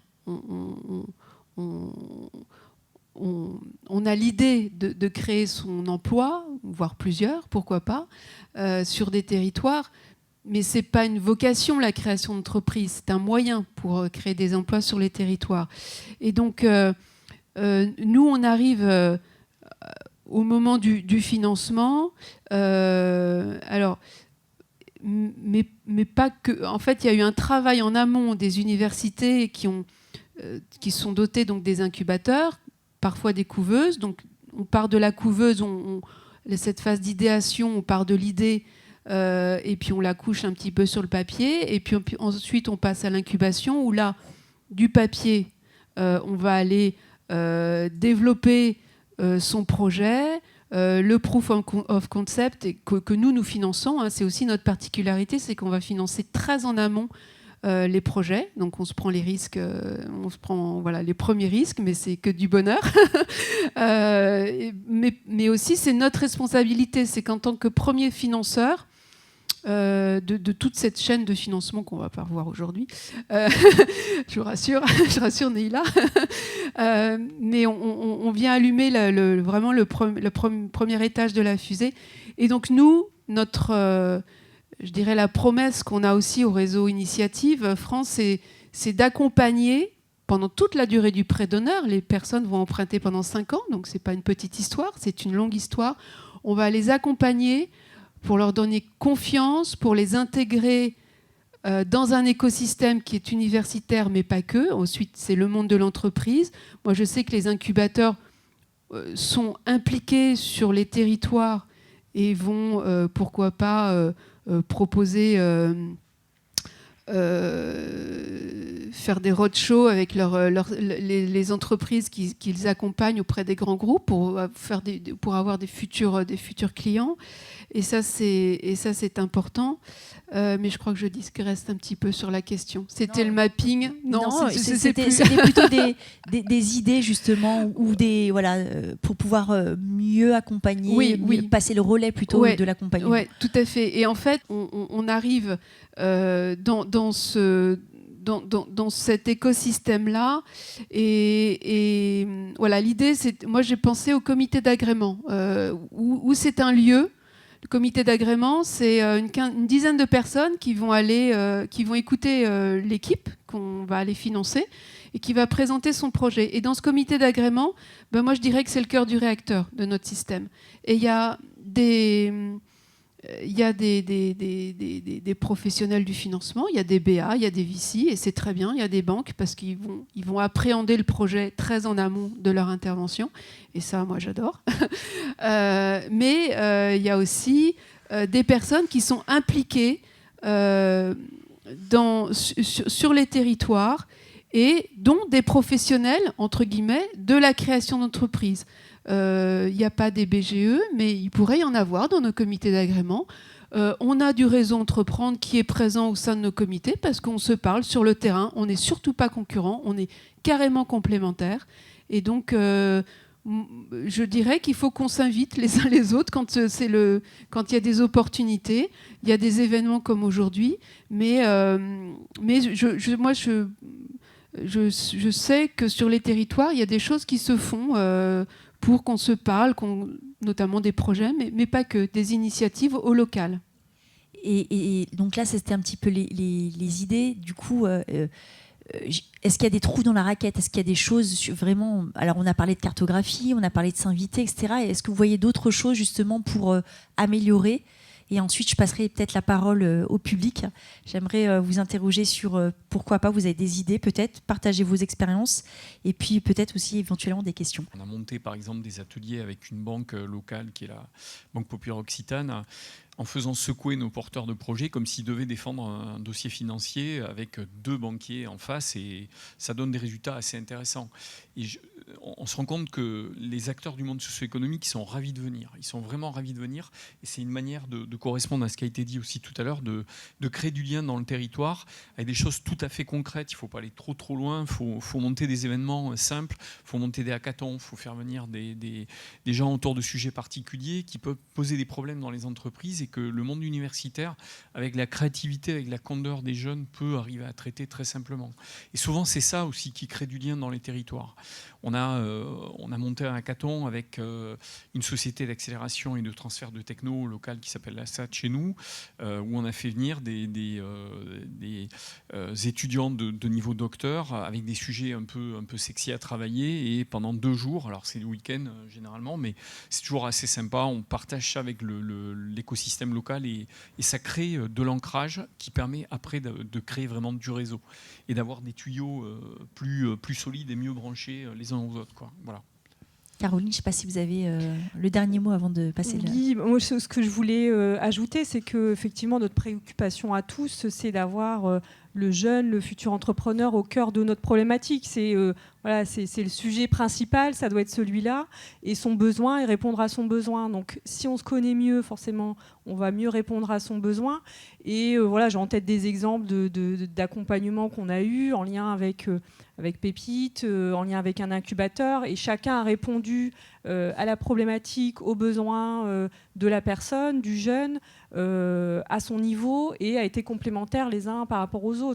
On a l'idée de créer son emploi, voire plusieurs, pourquoi pas, sur des territoires, mais ce n'est pas une vocation, la création d'entreprise, c'est un moyen pour créer des emplois sur les territoires. Et donc, nous, on arrive au moment du financement. Alors, mais pas que. En fait, il y a eu un travail en amont des universités qui sont dotées donc des incubateurs, parfois des couveuses. Donc, on part de la couveuse, cette phase d'idéation, on part de l'idée et puis on la couche un petit peu sur le papier. Et puis ensuite, on passe à l'incubation où là, du papier, on va aller développer son projet, le proof of concept que nous finançons. Hein, c'est aussi notre particularité, c'est qu'on va financer très en amont les projets. Donc on se prend les risques, on se prend les premiers risques, mais c'est que du bonheur. Mais aussi c'est notre responsabilité, c'est qu'en tant que premier financeur de toute cette chaîne de financement qu'on va pas revoir aujourd'hui, je vous rassure, Neila, mais on vient allumer vraiment le premier étage de la fusée. Et donc nous, je dirais la promesse qu'on a aussi au réseau Initiative France, c'est d'accompagner pendant toute la durée du prêt d'honneur. Les personnes vont emprunter pendant 5 ans, donc c'est pas une petite histoire, c'est une longue histoire. On va les accompagner pour leur donner confiance, pour les intégrer dans un écosystème qui est universitaire, mais pas que. Ensuite, c'est le monde de l'entreprise. Moi, je sais que les incubateurs sont impliqués sur les territoires et vont, pourquoi pas, proposer, faire des roadshows avec les entreprises qu'ils accompagnent auprès des grands groupes pour avoir des futurs clients. Et ça, c'est important. Mais je crois que je digresse un petit peu sur la question. C'était le mapping. Non, c'était plutôt des idées, justement, ou pour pouvoir mieux accompagner, passer le relais plutôt de l'accompagnement. Oui, tout à fait. Et en fait, on arrive dans cet écosystème-là. Et voilà, l'idée, moi, j'ai pensé au comité d'agrément, où c'est un lieu. Le comité d'agrément, c'est une dizaine de personnes qui vont écouter l'équipe qu'on va aller financer et qui va présenter son projet. Et dans ce comité d'agrément, moi je dirais que c'est le cœur du réacteur de notre système. Et il y a des professionnels du financement, il y a des BA, il y a des VC, et c'est très bien, il y a des banques parce qu'ils vont appréhender le projet très en amont de leur intervention, et ça, moi, j'adore. Mais il y a aussi des personnes qui sont impliquées sur les territoires et dont des professionnels, entre guillemets, de la création d'entreprise. Il n'y a pas des BGE, mais il pourrait y en avoir dans nos comités d'agrément. On a du réseau Entreprendre qui est présent au sein de nos comités parce qu'on se parle sur le terrain. On n'est surtout pas concurrents, on est carrément complémentaires. Et donc, je dirais qu'il faut qu'on s'invite les uns les autres quand il y a des opportunités. Il y a des événements comme aujourd'hui, mais je sais que sur les territoires, il y a des choses qui se font pour qu'on se parle, notamment des projets, mais pas que, des initiatives au local. Et donc là, c'était un petit peu les idées. Du coup, est-ce qu'il y a des trous dans la raquette? Est-ce qu'il y a des choses vraiment... Alors, on a parlé de cartographie, on a parlé de s'inviter, etc. Est-ce que vous voyez d'autres choses justement pour améliorer? Et ensuite, je passerai peut-être la parole au public. J'aimerais vous interroger sur pourquoi pas, vous avez des idées peut-être, partagez vos expériences et puis peut-être aussi éventuellement des questions. On a monté par exemple des ateliers avec une banque locale qui est la Banque Populaire Occitane, en faisant secouer nos porteurs de projets comme s'ils devaient défendre un dossier financier avec 2 banquiers en face, et ça donne des résultats assez intéressants. Et on se rend compte que les acteurs du monde socio-économique sont ravis de venir. Ils sont vraiment ravis de venir, et c'est une manière de correspondre à ce qui a été dit aussi tout à l'heure, de créer du lien dans le territoire avec des choses tout à fait concrètes. Il ne faut pas aller trop loin, il faut monter des événements simples, il faut monter des hackathons, il faut faire venir des gens autour de sujets particuliers qui peuvent poser des problèmes dans les entreprises, et que le monde universitaire, avec la créativité, avec la candeur des jeunes, peut arriver à traiter très simplement. Et souvent, c'est ça aussi qui crée du lien dans les territoires. On a monté un hackathon avec une société d'accélération et de transfert de techno locale qui s'appelle la SAT chez nous, où on a fait venir des étudiants de niveau docteur avec des sujets un peu sexy à travailler, et pendant 2 jours, alors c'est le week-end généralement, mais c'est toujours assez sympa, on partage ça avec l'écosystème local, et ça crée de l'ancrage qui permet après de créer vraiment du réseau et d'avoir des tuyaux plus solides et mieux branchés les uns aux autres, quoi. Voilà. Caroline, je ne sais pas si vous avez le dernier mot avant de passer. Oui, moi, ce que je voulais ajouter, c'est que effectivement notre préoccupation à tous, c'est d'avoir le jeune, le futur entrepreneur au cœur de notre problématique. C'est le sujet principal, ça doit être celui-là, et son besoin, et répondre à son besoin. Donc si on se connaît mieux, forcément, on va mieux répondre à son besoin. Et j'ai en tête des exemples d'accompagnement qu'on a eu en lien avec Pépite, en lien avec un incubateur, et chacun a répondu à la problématique, aux besoins de la personne, du jeune, à son niveau, et a été complémentaire les uns par rapport aux autres,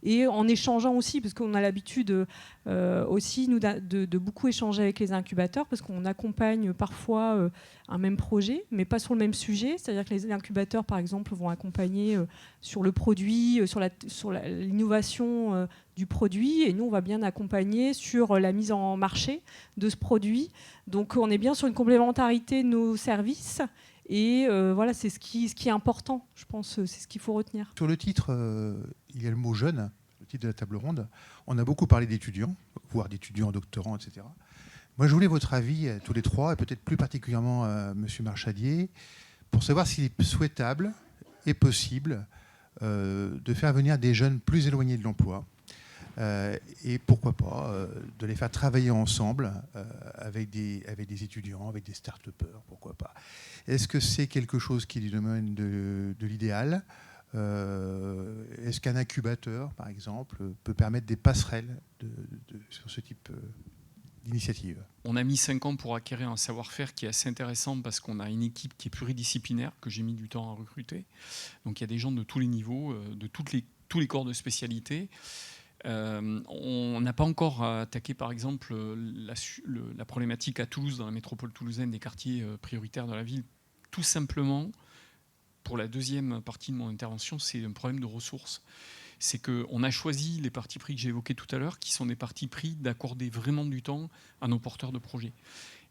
et en échangeant aussi, parce qu'on a l'habitude aussi nous de beaucoup échanger avec les incubateurs, parce qu'on accompagne parfois un même projet, mais pas sur le même sujet. C'est-à-dire que les incubateurs, par exemple, vont accompagner sur le produit, sur l'innovation du produit, et nous, on va bien accompagner sur la mise en marché de ce produit. Donc, on est bien sur une complémentarité de nos services, et c'est ce qui est important, je pense, c'est ce qu'il faut retenir. Sur le titre, il y a le mot « jeune », le titre de la table ronde. On a beaucoup parlé d'étudiants, voire d'étudiants, doctorants, etc. Moi, je voulais votre avis, tous les trois, et peut-être plus particulièrement M. Marchadier, pour savoir s'il est souhaitable et possible de faire venir des jeunes plus éloignés de l'emploi, et pourquoi pas de les faire travailler ensemble avec des étudiants, avec des start-upers, pourquoi pas. Est-ce que c'est quelque chose qui est du domaine de l'idéal ? Est-ce qu'un incubateur, par exemple, peut permettre des passerelles sur ce type d'initiative ? On a mis 5 ans pour acquérir un savoir-faire qui est assez intéressant, parce qu'on a une équipe qui est pluridisciplinaire, que j'ai mis du temps à recruter. Donc il y a des gens de tous les niveaux, de tous les corps de spécialité. On n'a pas encore attaqué, par exemple, la problématique à Toulouse, dans la métropole toulousaine, des quartiers prioritaires de la ville. Tout simplement, pour la deuxième partie de mon intervention, c'est un problème de ressources. C'est qu'on a choisi les partis pris que j'ai évoqués tout à l'heure, qui sont des partis pris d'accorder vraiment du temps à nos porteurs de projets.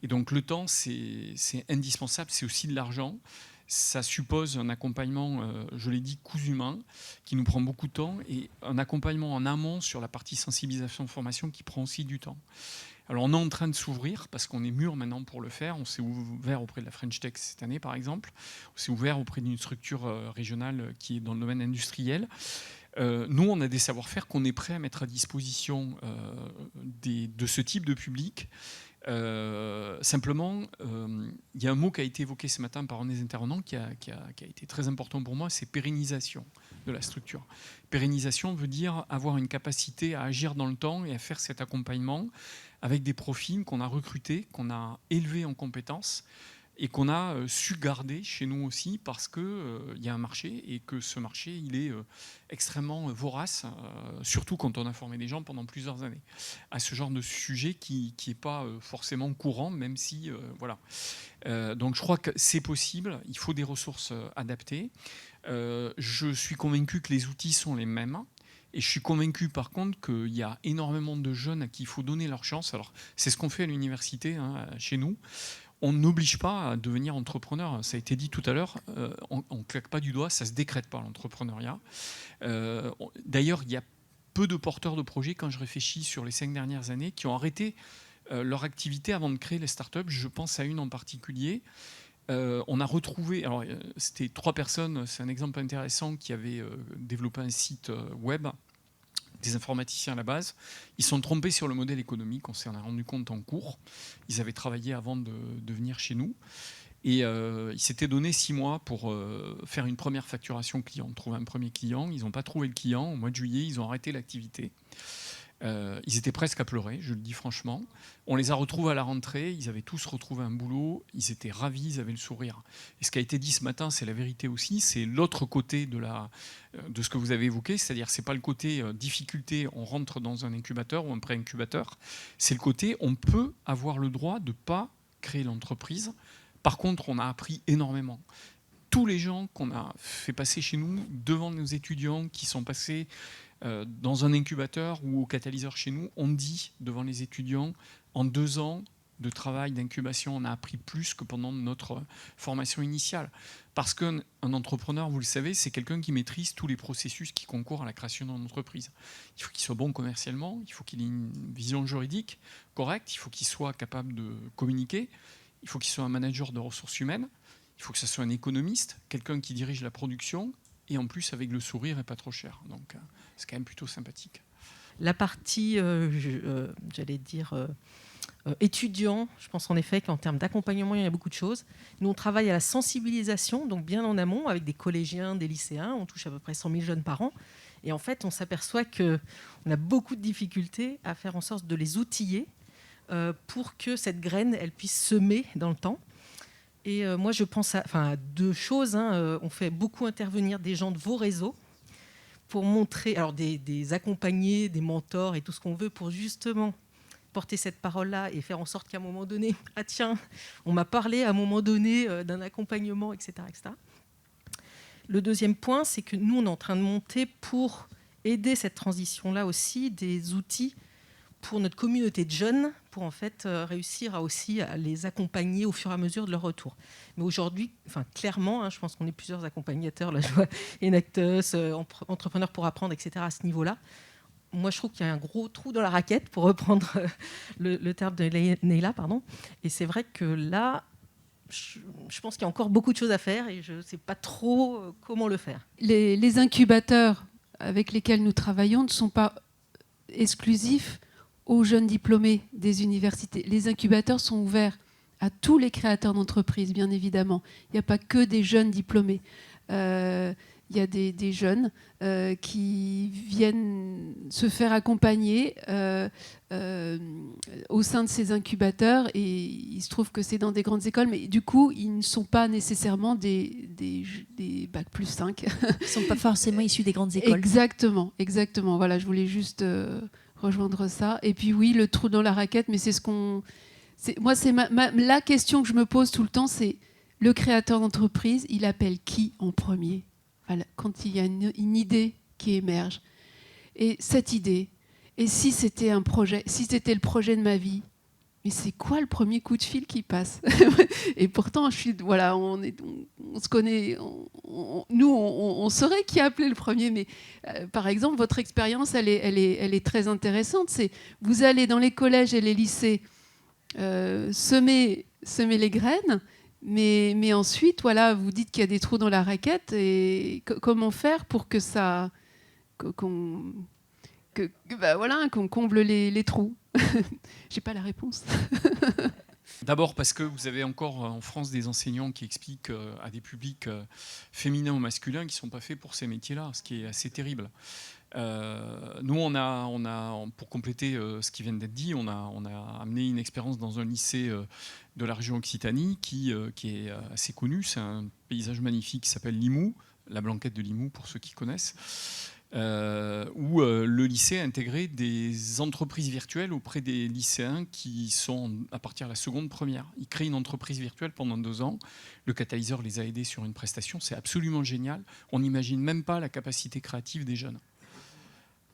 Et donc le temps, c'est indispensable, c'est aussi de l'argent. Ça suppose un accompagnement, je l'ai dit, cousu-main, qui nous prend beaucoup de temps, et un accompagnement en amont sur la partie sensibilisation-formation qui prend aussi du temps. Alors on est en train de s'ouvrir, parce qu'on est mûr maintenant pour le faire. On s'est ouvert auprès de la French Tech cette année, par exemple. On s'est ouvert auprès d'une structure régionale qui est dans le domaine industriel. Nous, on a des savoir-faire qu'on est prêt à mettre à disposition de ce type de public, Simplement, il y a un mot qui a été évoqué ce matin par un des intervenants qui a été très important pour moi, c'est pérennisation de la structure. Pérennisation veut dire avoir une capacité à agir dans le temps et à faire cet accompagnement avec des profils qu'on a recrutés, qu'on a élevés en compétences et qu'on a su garder chez nous aussi parce qu'il y a un marché et que ce marché il est extrêmement vorace, surtout quand on a formé des gens pendant plusieurs années à ce genre de sujet qui n'est pas forcément courant, même si voilà. Donc je crois que c'est possible, il faut des ressources adaptées. Je suis convaincu que les outils sont les mêmes. Et je suis convaincu par contre qu'il y a énormément de jeunes à qui il faut donner leur chance. Alors c'est ce qu'on fait à l'université, hein, chez nous. On n'oblige pas à devenir entrepreneur. Ça a été dit tout à l'heure, on ne claque pas du doigt, ça ne se décrète pas l'entrepreneuriat. D'ailleurs, il y a peu de porteurs de projets, quand je réfléchis sur les 5 dernières années, qui ont arrêté leur activité avant de créer les startups. Je pense à une en particulier. On a retrouvé, alors c'était 3 personnes, c'est un exemple intéressant, qui avaient développé un site web, des informaticiens à la base. Ils se sont trompés sur le modèle économique, on s'en est rendu compte en cours. Ils avaient travaillé avant de venir chez nous. Et ils s'étaient donné 6 mois pour faire une première facturation client, trouver un premier client. Ils n'ont pas trouvé le client. Au mois de juillet, ils ont arrêté l'activité. Ils étaient presque à pleurer, je le dis franchement. On les a retrouvés à la rentrée, ils avaient tous retrouvé un boulot, ils étaient ravis, ils avaient le sourire. Et ce qui a été dit ce matin, c'est la vérité aussi, c'est l'autre côté de ce que vous avez évoqué, c'est-à-dire c'est pas le côté difficulté, on rentre dans un incubateur ou un pré-incubateur, c'est le côté on peut avoir le droit de ne pas créer l'entreprise. Par contre, on a appris énormément. Tous les gens qu'on a fait passer chez nous, devant nos étudiants qui sont passés dans un incubateur ou au catalyseur chez nous, on dit devant les étudiants, en 2 ans de travail d'incubation, on a appris plus que pendant notre formation initiale. Parce qu'un entrepreneur, vous le savez, c'est quelqu'un qui maîtrise tous les processus qui concourent à la création d'une entreprise. Il faut qu'il soit bon commercialement, il faut qu'il ait une vision juridique correcte, il faut qu'il soit capable de communiquer, il faut qu'il soit un manager de ressources humaines, il faut que ce soit un économiste, quelqu'un qui dirige la production, et en plus avec le sourire et pas trop cher. Donc c'est quand même plutôt sympathique. La partie, j'allais dire, étudiant, je pense en effet qu'en termes d'accompagnement, il y a beaucoup de choses. Nous, on travaille à la sensibilisation, donc bien en amont, avec des collégiens, des lycéens. On touche à peu près 100 000 jeunes par an. Et en fait, on s'aperçoit qu'on a beaucoup de difficultés à faire en sorte de les outiller pour que cette graine, elle puisse semer dans le temps. Et moi, je pense à 2 choses. On fait beaucoup intervenir des gens de vos réseaux pour montrer, alors des accompagnés, des mentors et tout ce qu'on veut pour justement porter cette parole-là et faire en sorte qu'à un moment donné, ah tiens, on m'a parlé à un moment donné d'un accompagnement, etc., etc. Le deuxième point, c'est que nous, on est en train de monter pour aider cette transition-là aussi des outils pour notre communauté de jeunes, pour en fait réussir à les accompagner au fur et à mesure de leur retour. Mais aujourd'hui, clairement, je pense qu'on est plusieurs accompagnateurs, là je vois Enactus, Entrepreneurs pour apprendre, etc. à ce niveau-là. Moi, je trouve qu'il y a un gros trou dans la raquette, pour reprendre le terme de Neila, pardon. Et c'est vrai que là, je pense qu'il y a encore beaucoup de choses à faire et je ne sais pas trop comment le faire. Les incubateurs avec lesquels nous travaillons ne sont pas exclusifs aux jeunes diplômés des universités. Les incubateurs sont ouverts à tous les créateurs d'entreprises, bien évidemment. Il n'y a pas que des jeunes diplômés. Il y a des jeunes qui viennent se faire accompagner au sein de ces incubateurs et il se trouve que c'est dans des grandes écoles, mais du coup, ils ne sont pas nécessairement des bac plus 5. Ils ne sont pas forcément issus des grandes écoles. Exactement. Voilà, je voulais juste rejoindre ça. Et puis oui, le trou dans la raquette, mais c'est ce qu'on... Moi, c'est la question que je me pose tout le temps, c'est le créateur d'entreprise, il appelle qui en premier ? Voilà, quand il y a une idée qui émerge. Et cette idée, et si c'était un projet, si c'était le projet de ma vie, mais c'est quoi le premier coup de fil qui passe ? Et pourtant, on se connaît, on saurait qui a appelé le premier, mais par exemple, votre expérience, elle est très intéressante. C'est, vous allez dans les collèges et les lycées semer les graines, mais ensuite, voilà, vous dites qu'il y a des trous dans la raquette, et comment faire pour que ça, qu'on comble les trous ? J'ai pas la réponse. D'abord parce que vous avez encore en France des enseignants qui expliquent à des publics féminins ou masculins qui ne sont pas faits pour ces métiers-là, ce qui est assez terrible. Nous, pour compléter ce qui vient d'être dit, on a amené une expérience dans un lycée de la région Occitanie qui est assez connu. C'est un paysage magnifique qui s'appelle Limoux, la Blanquette de Limoux pour ceux qui connaissent. Où le lycée a intégré des entreprises virtuelles auprès des lycéens qui sont à partir de la seconde première. Ils créent une entreprise virtuelle pendant 2 ans. Le catalyseur les a aidés sur une prestation. C'est absolument génial. On n'imagine même pas la capacité créative des jeunes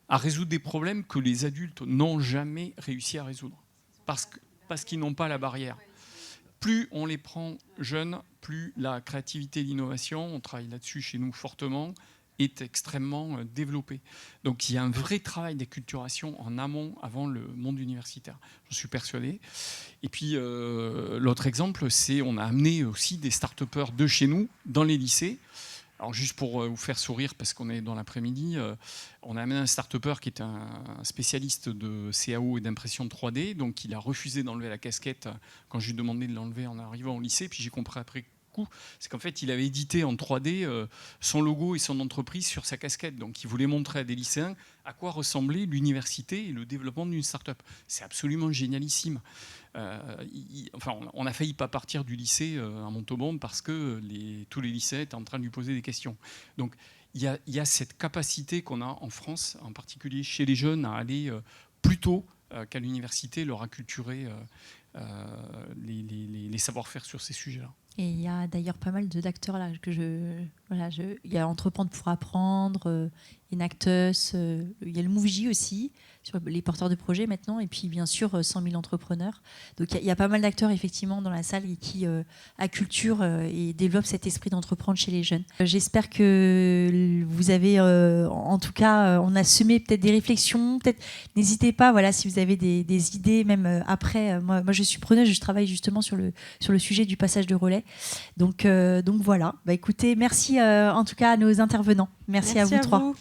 à résoudre des problèmes que les adultes n'ont jamais réussi à résoudre parce qu'ils n'ont pas la barrière. Plus on les prend jeunes, plus la créativité et l'innovation, on travaille là-dessus chez nous fortement, est extrêmement développé. Donc il y a un vrai travail d'acculturation en amont avant le monde universitaire. J'en suis persuadé. Et puis l'autre exemple, c'est on a amené aussi des start-upers de chez nous dans les lycées. Alors juste pour vous faire sourire, parce qu'on est dans l'après-midi, on a amené un start-upper qui est un spécialiste de CAO et d'impression 3D. Donc il a refusé d'enlever la casquette quand je lui ai demandé de l'enlever en arrivant au lycée. Puis j'ai compris après coup, c'est qu'en fait, il avait édité en 3D son logo et son entreprise sur sa casquette. Donc, il voulait montrer à des lycéens à quoi ressemblait l'université et le développement d'une start-up. C'est absolument génialissime. On a failli pas partir du lycée à Montauban parce que tous les lycéens étaient en train de lui poser des questions. Donc, il y a cette capacité qu'on a en France, en particulier chez les jeunes, à aller plus tôt qu'à l'université, leur acculturer les savoir-faire sur ces sujets-là. Et il y a d'ailleurs pas mal d'acteurs là il y a Entreprendre pour apprendre, Enactus, il y a le MoveJ aussi sur les porteurs de projets maintenant, et puis bien sûr 100 000 entrepreneurs. Donc il y a pas mal d'acteurs effectivement dans la salle et qui acculturent et développent cet esprit d'entreprendre chez les jeunes. J'espère que vous avez, en tout cas, on a semé peut-être des réflexions. Peut-être n'hésitez pas, voilà, si vous avez des idées, même après. Moi, je suis preneuse, je travaille justement sur le sujet du passage de relais. Donc voilà. Écoutez, merci en tout cas à nos intervenants. Merci à vous trois.